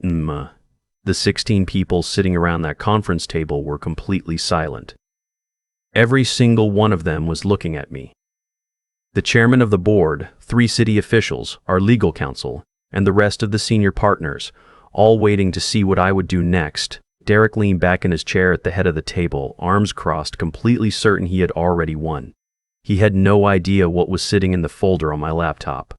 The 16 people sitting around that conference table were completely silent. Every single one of them was looking at me. The chairman of the board, 3 city officials, our legal counsel, and the rest of the senior partners, all waiting to see what I would do next. Derek leaned back in his chair at the head of the table, arms crossed, completely certain he had already won. He had no idea what was sitting in the folder on my laptop.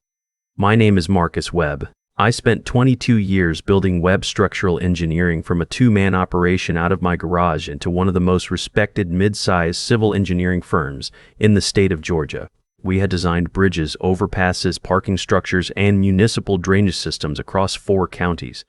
My name is Marcus Webb. I spent 22 years building web structural engineering from a 2-man operation out of my garage into one of the most respected mid-sized civil engineering firms in the state of Georgia. We had designed bridges, overpasses, parking structures, and municipal drainage systems across 4 counties.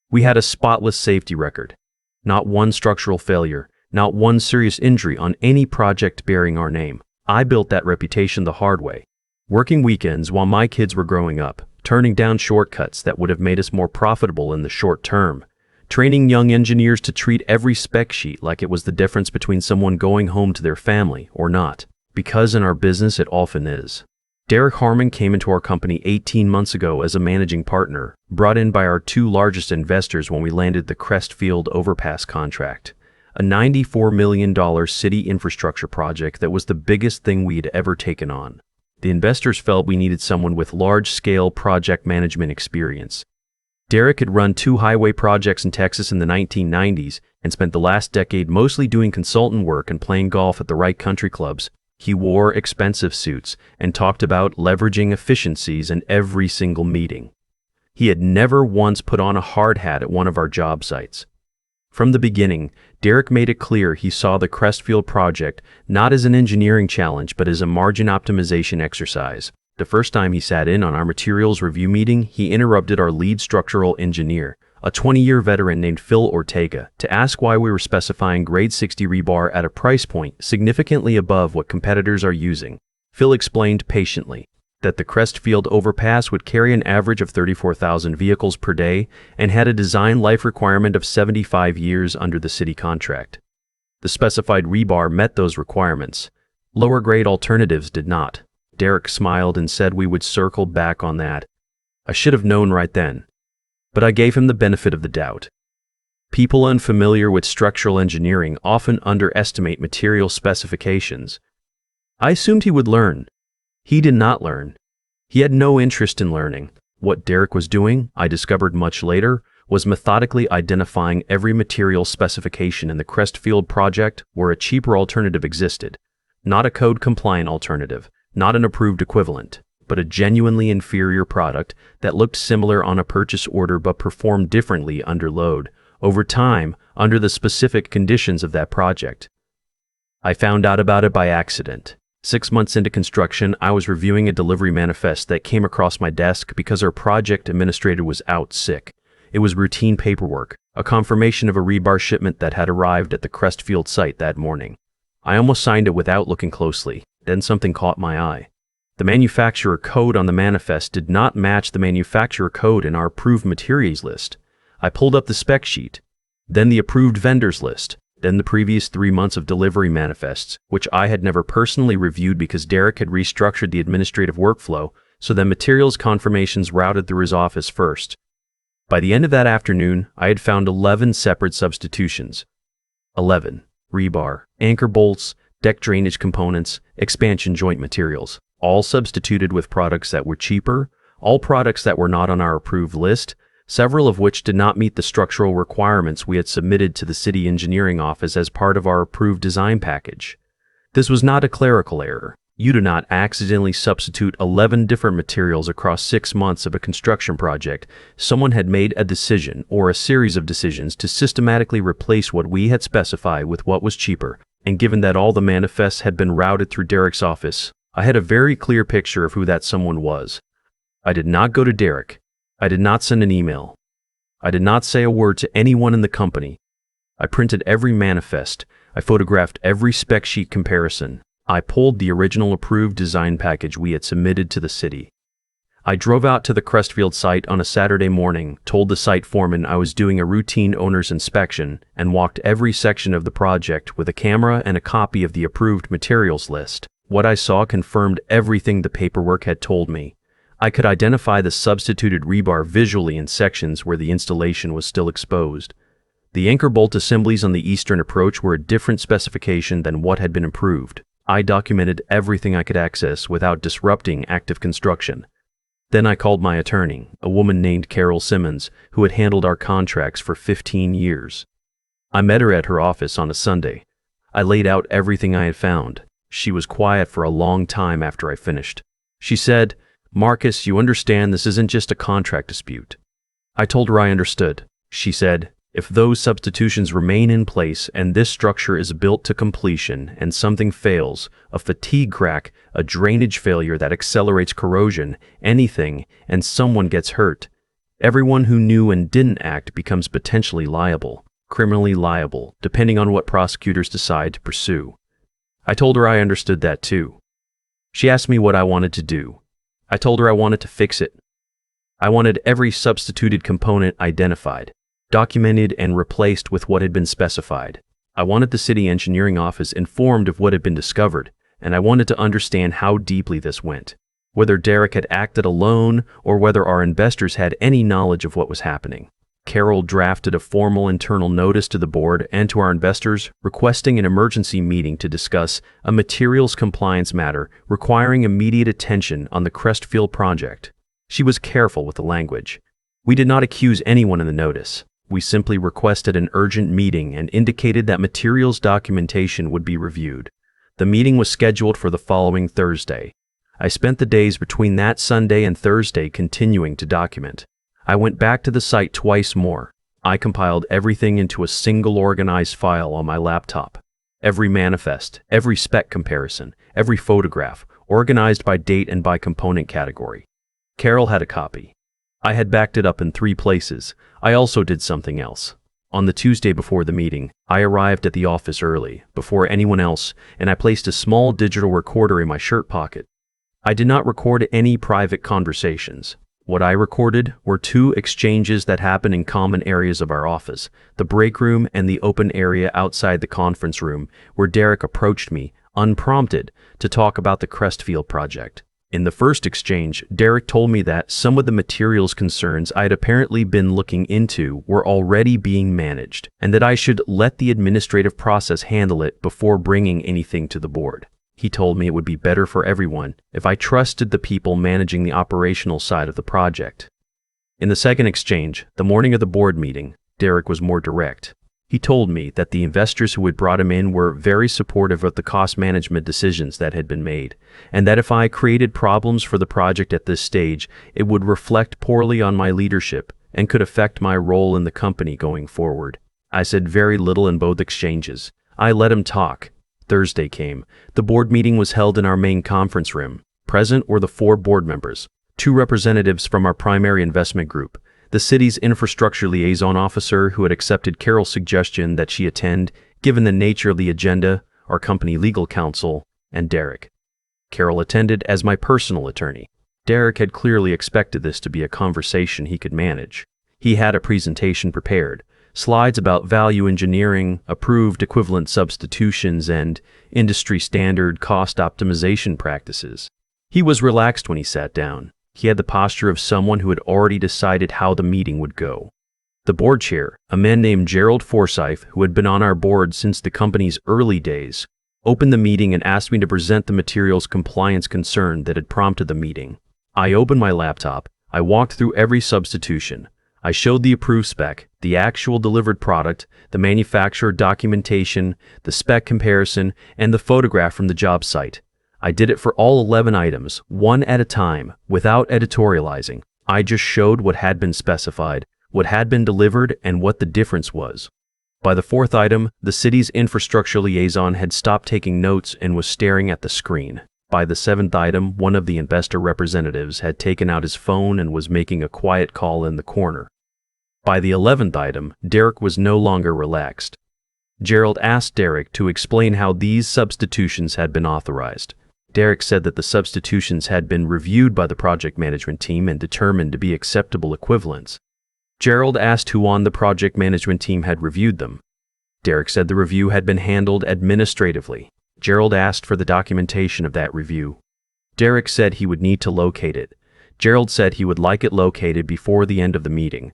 We had a spotless safety record. Not one structural failure, not one serious injury on any project bearing our name. I built that reputation the hard way, working weekends while my kids were growing up, turning down shortcuts that would have made us more profitable in the short term, training young engineers to treat every spec sheet like it was the difference between someone going home to their family or not, because in our business it often is. Derek Harmon came into our company 18 months ago as a managing partner, brought in by our 2 largest investors when we landed the Crestfield Overpass contract, a $94 million city infrastructure project that was the biggest thing we had ever taken on. The investors felt we needed someone with large-scale project management experience. Derek had run 2 highway projects in Texas in the 1990s and spent the last decade mostly doing consultant work and playing golf at the right country clubs. He wore expensive suits and talked about leveraging efficiencies in every single meeting. He had never once put on a hard hat at one of our job sites. From the beginning, Derek made it clear he saw the Crestfield project not as an engineering challenge but as a margin optimization exercise. The first time he sat in on our materials review meeting, he interrupted our lead structural engineer, a 20-year veteran named Phil Ortega, to ask why we were specifying grade 60 rebar at a price point significantly above what competitors are using. Phil explained patiently that the Crestfield overpass would carry an average of 34,000 vehicles per day and had a design life requirement of 75 years under the city contract. The specified rebar met those requirements. Lower grade alternatives did not. Derek smiled and said we would circle back on that. I should have known right then, but I gave him the benefit of the doubt. People unfamiliar with structural engineering often underestimate material specifications. I assumed he would learn. He did not learn. He had no interest in learning. What Derek was doing, I discovered much later, was methodically identifying every material specification in the Crestfield project where a cheaper alternative existed. Not a code-compliant alternative, not an approved equivalent, but a genuinely inferior product that looked similar on a purchase order but performed differently under load, over time, under the specific conditions of that project. I found out about it by accident. 6 months into construction, I was reviewing a delivery manifest that came across my desk because our project administrator was out sick. It was routine paperwork, a confirmation of a rebar shipment that had arrived at the Crestfield site that morning. I almost signed it without looking closely. Then something caught my eye. The manufacturer code on the manifest did not match the manufacturer code in our approved materials list. I pulled up the spec sheet, then the approved vendors list, then the previous 3 months of delivery manifests, which I had never personally reviewed because Derek had restructured the administrative workflow so that materials confirmations routed through his office first. By the end of that afternoon, I had found 11 separate substitutions. 11. Rebar, anchor bolts, deck drainage components, expansion joint materials, all substituted with products that were cheaper, all products that were not on our approved list, several of which did not meet the structural requirements we had submitted to the city engineering office as part of our approved design package. This was not a clerical error. You do not accidentally substitute 11 different materials across 6 months of a construction project. Someone had made a decision or a series of decisions to systematically replace what we had specified with what was cheaper. And given that all the manifests had been routed through Derek's office, I had a very clear picture of who that someone was. I did not go to Derek. I did not send an email. I did not say a word to anyone in the company. I printed every manifest. I photographed every spec sheet comparison. I pulled the original approved design package we had submitted to the city. I drove out to the Crestfield site on a Saturday morning, told the site foreman I was doing a routine owner's inspection, and walked every section of the project with a camera and a copy of the approved materials list. What I saw confirmed everything the paperwork had told me. I could identify the substituted rebar visually in sections where the installation was still exposed. The anchor bolt assemblies on the eastern approach were a different specification than what had been improved. I documented everything I could access without disrupting active construction. Then I called my attorney, a woman named Carol Simmons, who had handled our contracts for 15 years. I met her at her office on a Sunday. I laid out everything I had found. She was quiet for a long time after I finished. She said, "Marcus, you understand this isn't just a contract dispute." I told her I understood. She said, "If those substitutions remain in place and this structure is built to completion and something fails, a fatigue crack, a drainage failure that accelerates corrosion, anything, and someone gets hurt, everyone who knew and didn't act becomes potentially liable, criminally liable, depending on what prosecutors decide to pursue." I told her I understood that too. She asked me what I wanted to do. I told her I wanted to fix it. I wanted every substituted component identified, documented, and replaced with what had been specified. I wanted the city engineering office informed of what had been discovered, and I wanted to understand how deeply this went, whether Derek had acted alone or whether our investors had any knowledge of what was happening. Carol drafted a formal internal notice to the board and to our investors requesting an emergency meeting to discuss a materials compliance matter requiring immediate attention on the Crestfield project. She was careful with the language. We did not accuse anyone in the notice. We simply requested an urgent meeting and indicated that materials documentation would be reviewed. The meeting was scheduled for the following Thursday. I spent the days between that Sunday and Thursday continuing to document. I went back to the site twice more. I compiled everything into a single organized file on my laptop. Every manifest, every spec comparison, every photograph, organized by date and by component category. Carol had a copy. I had backed it up in 3 places. I also did something else. On the Tuesday before the meeting, I arrived at the office early, before anyone else, and I placed a small digital recorder in my shirt pocket. I did not record any private conversations. What I recorded were 2 exchanges that happened in common areas of our office, the break room and the open area outside the conference room, where Derek approached me, unprompted, to talk about the Crestfield project. In the first exchange, Derek told me that some of the materials concerns I had apparently been looking into were already being managed, and that I should let the administrative process handle it before bringing anything to the board. He told me it would be better for everyone if I trusted the people managing the operational side of the project. In the second exchange, the morning of the board meeting, Derek was more direct. He told me that the investors who had brought him in were very supportive of the cost management decisions that had been made, and that if I created problems for the project at this stage, it would reflect poorly on my leadership and could affect my role in the company going forward. I said very little in both exchanges. I let him talk. Thursday came. The board meeting was held in our main conference room. Present were the 4 board members, 2 representatives from our primary investment group, the city's infrastructure liaison officer who had accepted Carol's suggestion that she attend, given the nature of the agenda, our company legal counsel, and Derek. Carol attended as my personal attorney. Derek had clearly expected this to be a conversation he could manage. He had a presentation prepared, slides about value engineering, approved equivalent substitutions, and industry-standard cost optimization practices. He was relaxed when he sat down. He had the posture of someone who had already decided how the meeting would go. The board chair, a man named Gerald Forsyth, who had been on our board since the company's early days, opened the meeting and asked me to present the materials compliance concern that had prompted the meeting. I opened my laptop. I walked through every substitution. I showed the approved spec, the actual delivered product, the manufacturer documentation, the spec comparison, and the photograph from the job site. I did it for all 11 items, one at a time, without editorializing. I just showed what had been specified, what had been delivered, and what the difference was. By the 4th item, the city's infrastructure liaison had stopped taking notes and was staring at the screen. By the 7th item, one of the investor representatives had taken out his phone and was making a quiet call in the corner. By the 11th item, Derek was no longer relaxed. Gerald asked Derek to explain how these substitutions had been authorized. Derek said that the substitutions had been reviewed by the project management team and determined to be acceptable equivalents. Gerald asked who on the project management team had reviewed them. Derek said the review had been handled administratively. Gerald asked for the documentation of that review. Derek said he would need to locate it. Gerald said he would like it located before the end of the meeting.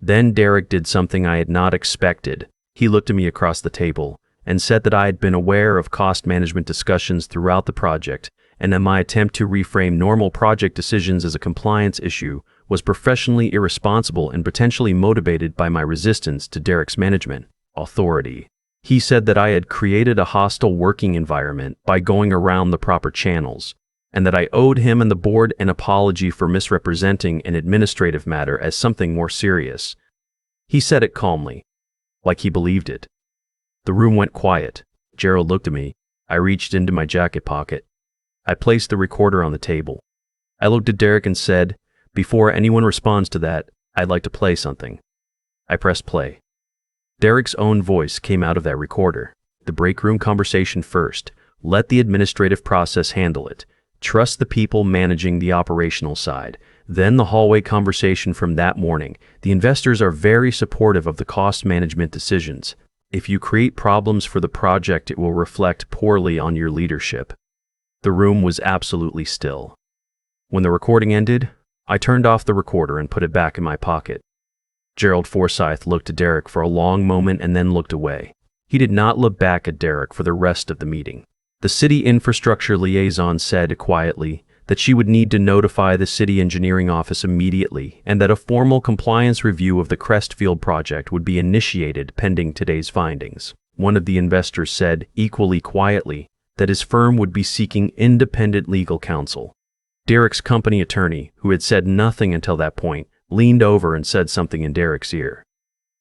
Then Derek did something I had not expected. He looked at me across the table and said that I had been aware of cost management discussions throughout the project, and that my attempt to reframe normal project decisions as a compliance issue was professionally irresponsible and potentially motivated by my resistance to Derek's management authority. He said that I had created a hostile working environment by going around the proper channels, and that I owed him and the board an apology for misrepresenting an administrative matter as something more serious. He said it calmly, like he believed it. The room went quiet. Gerald looked at me. I reached into my jacket pocket. I placed the recorder on the table. I looked at Derek and said, "Before anyone responds to that, I'd like to play something." I pressed play. Derek's own voice came out of that recorder. The break room conversation first. Let the administrative process handle it. Trust the people managing the operational side. Then the hallway conversation from that morning. The investors are very supportive of the cost management decisions. If you create problems for the project, it will reflect poorly on your leadership. The room was absolutely still. When the recording ended, I turned off the recorder and put it back in my pocket. Gerald Forsyth looked at Derek for a long moment and then looked away. He did not look back at Derek for the rest of the meeting. The city infrastructure liaison said quietly that she would need to notify the city engineering office immediately and that a formal compliance review of the Crestfield project would be initiated pending today's findings. One of the investors said, equally quietly, that his firm would be seeking independent legal counsel. Derek's company attorney, who had said nothing until that point, leaned over and said something in Derek's ear.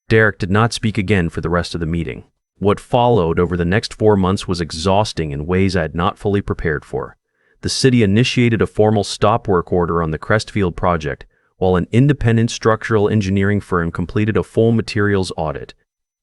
Derek did not speak again for the rest of the meeting. What followed over the next 4 months was exhausting in ways I had not fully prepared for. The city initiated a formal stop work order on the Crestfield project, while an independent structural engineering firm completed a full materials audit.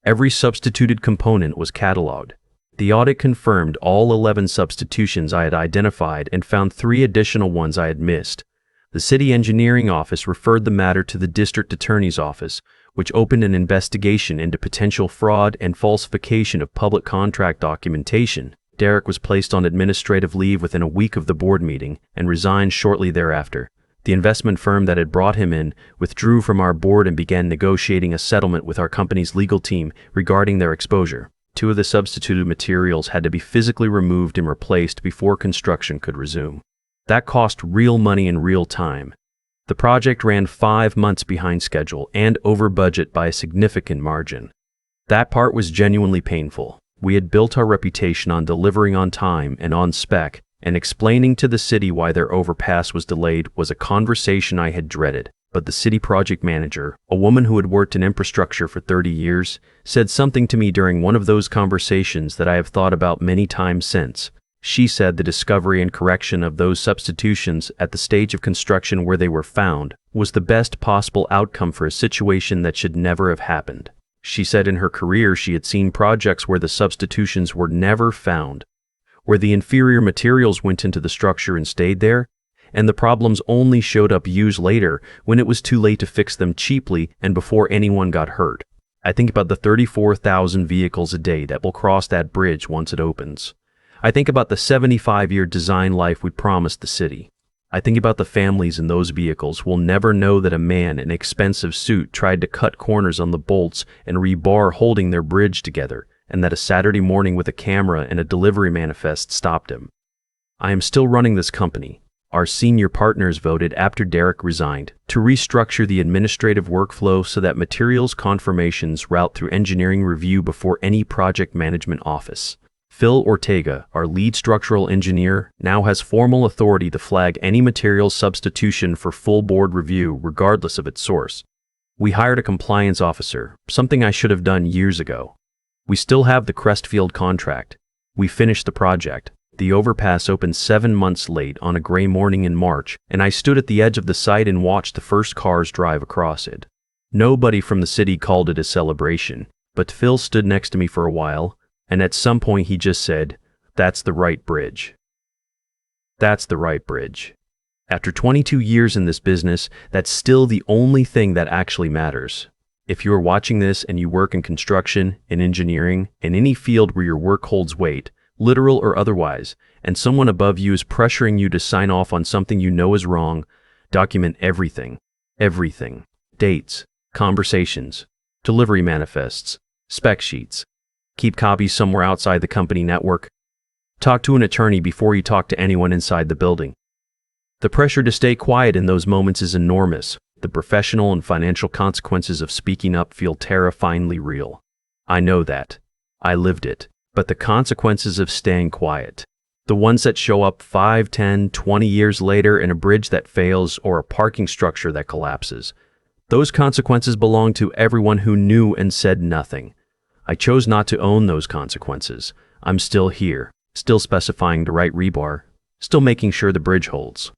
Every substituted component was cataloged. The audit confirmed all 11 substitutions I had identified and found 3 additional ones I had missed. The city engineering office referred the matter to the district attorney's office, which opened an investigation into potential fraud and falsification of public contract documentation. Derek was placed on administrative leave within a week of the board meeting and resigned shortly thereafter. The investment firm that had brought him in withdrew from our board and began negotiating a settlement with our company's legal team regarding their exposure. 2 of the substituted materials had to be physically removed and replaced before construction could resume. That cost real money and real time. The project ran 5 months behind schedule and over budget by a significant margin. That part was genuinely painful. We had built our reputation on delivering on time and on spec, and explaining to the city why their overpass was delayed was a conversation I had dreaded. But the city project manager, a woman who had worked in infrastructure for 30 years, said something to me during one of those conversations that I have thought about many times since. She said the discovery and correction of those substitutions at the stage of construction where they were found was the best possible outcome for a situation that should never have happened. She said in her career she had seen projects where the substitutions were never found, where the inferior materials went into the structure and stayed there, and the problems only showed up years later when it was too late to fix them cheaply and before anyone got hurt. I think about the 34,000 vehicles a day that will cross that bridge once it opens. I think about the 75-year design life we promised the city. I think about the families in those vehicles who will never know that a man in an expensive suit tried to cut corners on the bolts and rebar holding their bridge together, and that a Saturday morning with a camera and a delivery manifest stopped him. I am still running this company. Our senior partners voted after Derek resigned to restructure the administrative workflow so that materials confirmations route through engineering review before any project management office. Phil Ortega, our lead structural engineer, now has formal authority to flag any materials substitution for full board review regardless of its source. We hired a compliance officer, something I should have done years ago. We still have the Crestfield contract. We finished the project. The overpass opened 7 months late on a gray morning in March, and I stood at the edge of the site and watched the first cars drive across it. Nobody from the city called it a celebration, but Phil stood next to me for a while, and at some point he just said, "That's the right bridge. That's the right bridge." After 22 years in this business, that's still the only thing that actually matters. If you are watching this and you work in construction, in engineering, in any field where your work holds weight, literal or otherwise, and someone above you is pressuring you to sign off on something you know is wrong, Document everything. Everything. Dates, conversations, delivery manifests, spec sheets. Keep copies somewhere outside the company network. Talk to an attorney before you talk to anyone inside the building. The pressure to stay quiet in those moments is enormous. The professional and financial consequences of speaking up feel terrifyingly real. I know that. I lived it. But the consequences of staying quiet, the ones that show up 5, 10, 20 years later in a bridge that fails or a parking structure that collapses, those consequences belong to everyone who knew and said nothing. I chose not to own those consequences. I'm still here, still specifying the right rebar, still making sure the bridge holds.